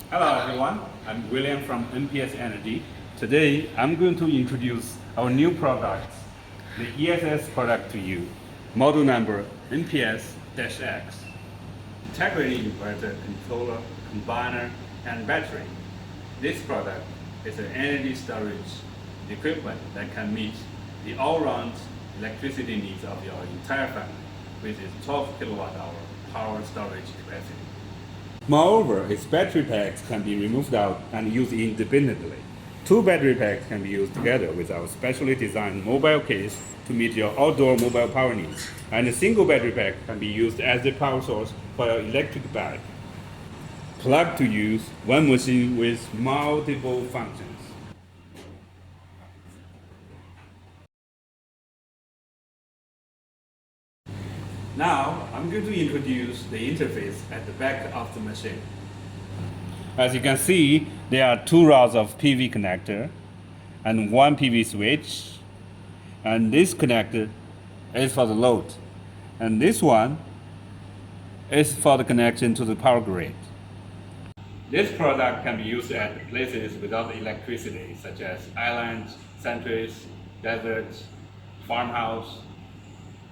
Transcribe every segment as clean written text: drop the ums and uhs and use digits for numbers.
Hello everyone, I'm William from NPS Energy. Today I'm going to introduce our new product, the ESS product to you, model number NPS-X. Integrated inverter, controller, combiner, and battery. This product is an energy storage equipment that can meet the all-round electricity needs of your entire family with its 12 kilowatt-hour power storage capacity. Moreover, its battery packs can be removed out and used independently. Two battery packs can be used together with our specially designed mobile case to meet your outdoor mobile power needs. And a single battery pack can be used as the power source for your electric bike. Plug to use one machine with multiple functions. Now, I'm going to introduce the interface at the back of the machine. As you can see, there are two rows of PV connector and one PV switch. And this connector is for the load. And this one is for the connection to the power grid. This product can be used at places without electricity, such as islands, sanctuaries, deserts, farmhouse,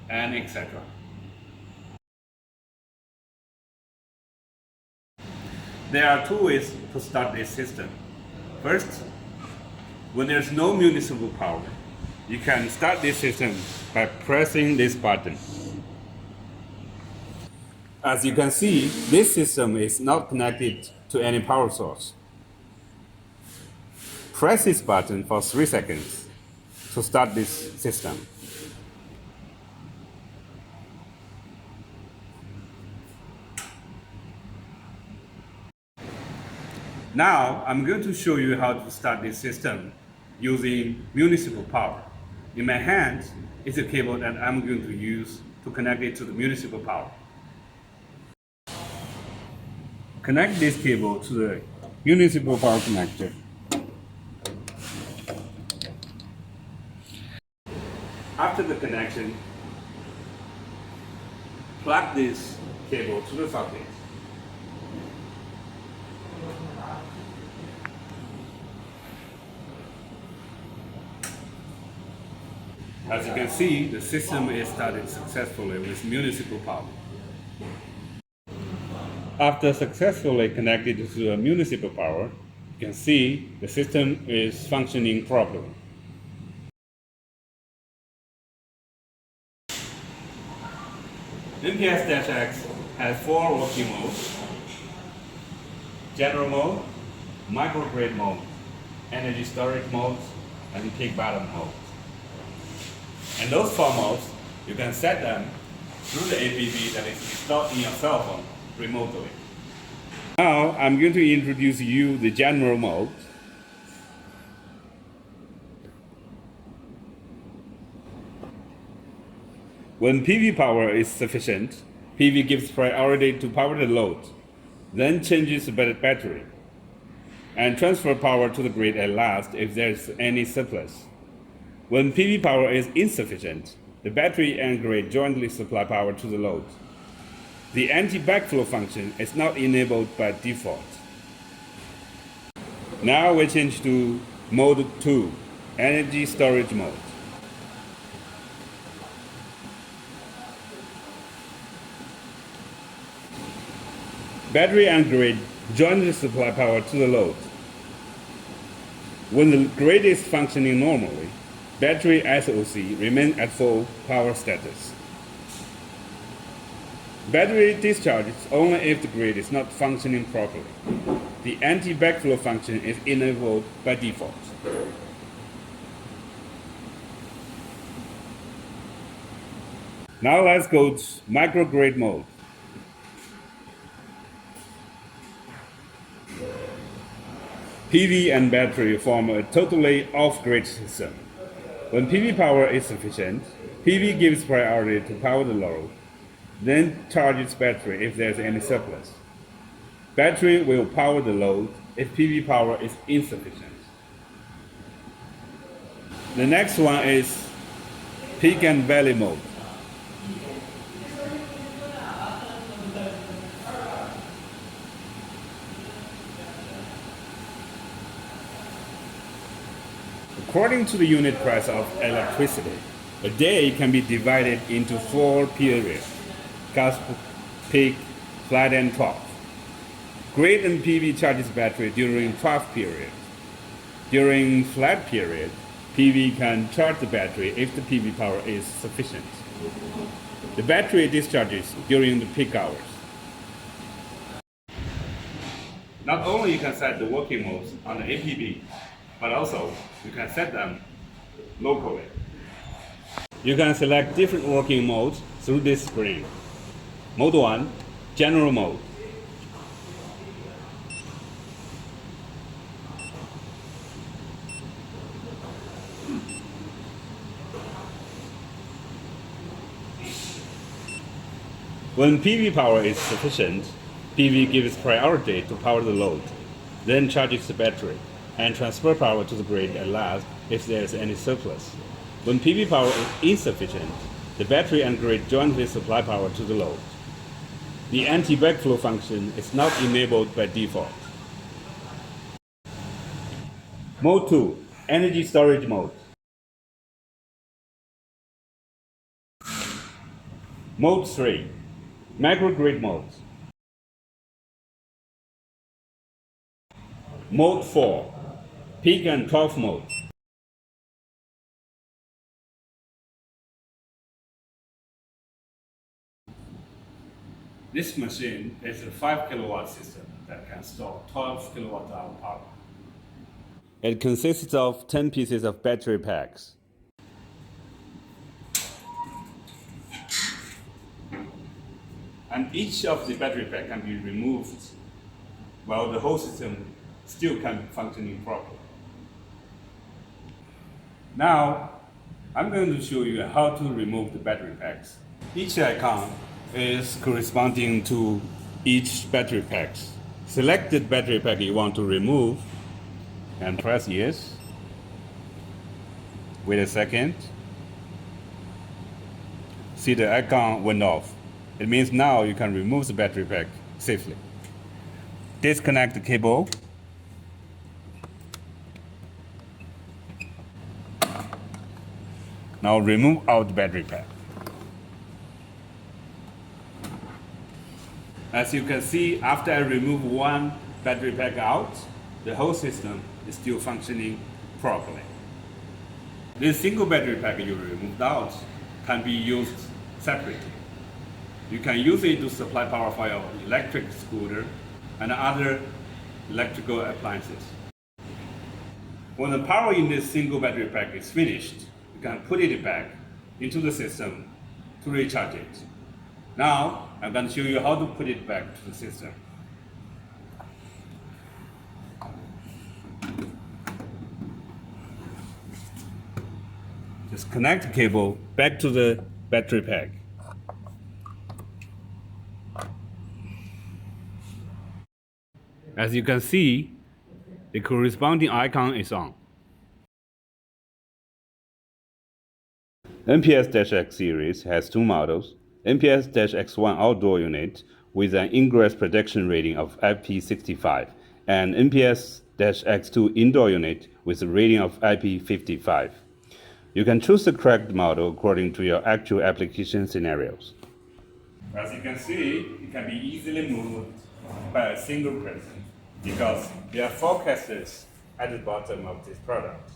and etc. There are two ways to start this system. First, when there's no municipal power, you can start this system by pressing this button. As you can see, this system is not connected to any power source. Press this button for 3 seconds to start this system. Now, I'm going to show you how to start this system using municipal power. In my hand is a cable that I'm going to use to connect it to the municipal power. Connect this cable to the municipal power connector. After the connection, plug this cable to the socket. As you can see, the system is started successfully with municipal power. After successfully connected to the municipal power, you can see the system is functioning properly. NPS-X has 4 working modes: general mode, microgrid mode, energy storage mode, and peak bottom mode. And those 4 modes, you can set them through the app that is installed in your cell phone remotely. Now I'm going to introduce you the general mode. When PV power is sufficient, PV gives priority to power the load, then changes the battery, and transfer power to the grid at last if there is any surplus. When PV power is insufficient, the battery and grid jointly supply power to the load. The anti-backflow function is not enabled by default. Now we change to mode 2, energy storage mode. Battery and grid jointly supply power to the load. When the grid is functioning normally, battery SOC remains at full power status. Battery discharges only if the grid is not functioning properly. The anti-backflow function is enabled by default. Now let's go to microgrid mode. PV and battery form a totally off-grid system. When PV power is sufficient, PV gives priority to power the load, then charges battery if there is any surplus. Battery will power the load if PV power is insufficient. The next one is peak and valley mode. According to the unit price of electricity, a day can be divided into 4 periods: cusp, peak, flat, and trough. Grid and PV charges battery during trough period. During flat period, PV can charge the battery if the PV power is sufficient. The battery discharges during the peak hours. Not only you can set the working modes on the APB, but also you can set them locally. You can select different working modes through this screen. Mode 1, General Mode. When PV power is sufficient, PV gives priority to power the load, then charges the battery, and transfer power to the grid at last if there is any surplus. When PV power is insufficient, the battery and grid jointly supply power to the load. The anti-backflow function is not enabled by default. Mode 2, Energy Storage Mode. Mode 3, Microgrid Mode. Mode 4, Peak and Trough Mode. This machine is a 5 kilowatt system that can store 12 kilowatt hour power. It consists of 10 pieces of battery packs. And each of the battery pack can be removed while the whole system still can be functioning properly. Now, I'm going to show you how to remove the battery packs. Each icon is corresponding to each battery pack. Select the battery pack you want to remove and press yes. Wait a second. See, the icon went off. It means now you can remove the battery pack safely. Disconnect the cable. Now remove out the battery pack. As you can see, after I remove one battery pack out, the whole system is still functioning properly. This single battery pack you removed out can be used separately. You can use it to supply power for your electric scooter and other electrical appliances. When the power in this single battery pack is finished, you can put it back into the system to recharge it. Now, I'm going to show you how to put it back to the system. Just connect the cable back to the battery pack. As you can see, the corresponding icon is on. NPS-X series has two models: NPS X1 outdoor unit with an ingress protection rating of IP65 and NPS X2 indoor unit with a rating of IP55. You can choose the correct model according to your actual application scenarios. As you can see, it can be easily moved by a single person because there are 4 casters at the bottom of this product.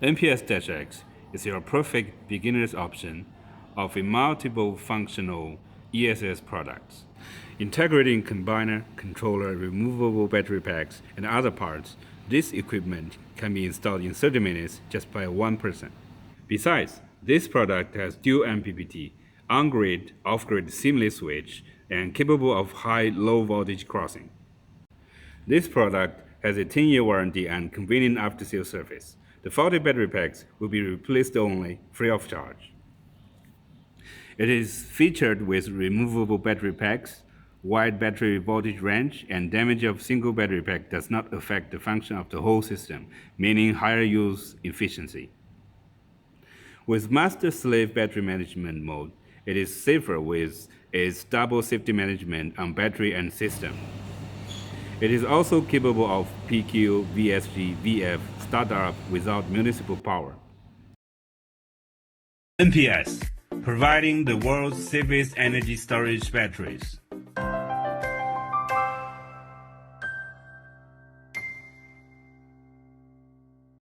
NPS-X is your perfect beginner's option of a multiple functional ESS products. Integrating combiner, controller, removable battery packs, and other parts, this equipment can be installed in 30 minutes just by one person. Besides, this product has dual MPPT, on-grid, off-grid seamless switch, and capable of high-low voltage crossing. This product has a 10-year warranty and convenient after-sales service. The faulty battery packs will be replaced only, free of charge. It is featured with removable battery packs, wide battery voltage range, and damage of single battery pack does not affect the function of the whole system, meaning higher use efficiency. With master-slave battery management mode, it is safer with its double safety management on battery and system. It is also capable of PQ, VSG, VF, startup without municipal power. NPS, providing the world's safest energy storage batteries.